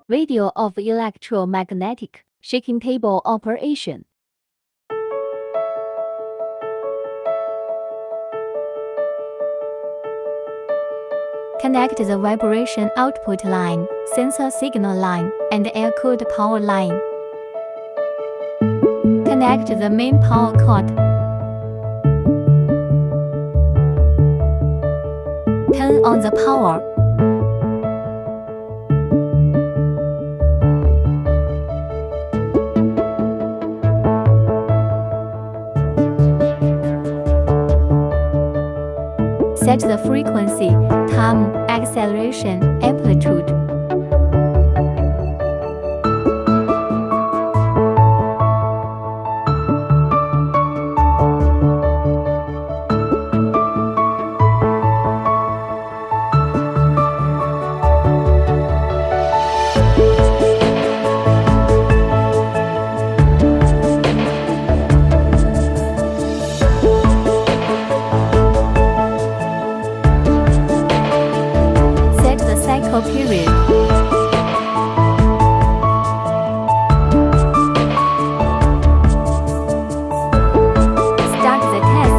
Video of electromagnetic shaking table operation. Connect the vibration output line, sensor signal line, and air-cooled power line. Connect the main power cord. Turn on the power. Set the frequency, time, acceleration, amplitude. Period. Start the test.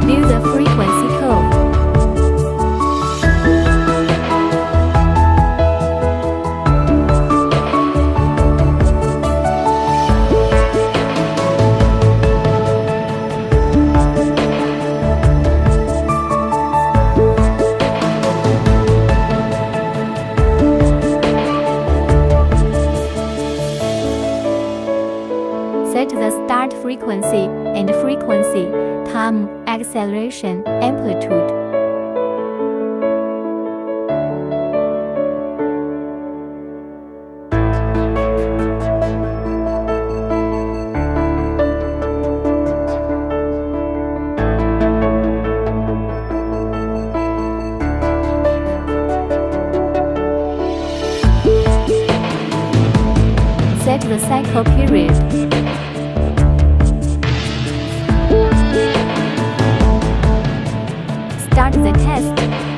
View the frequency curve. Set the start frequency and frequency, time, acceleration, amplitude. Set the cycle period. Start the test.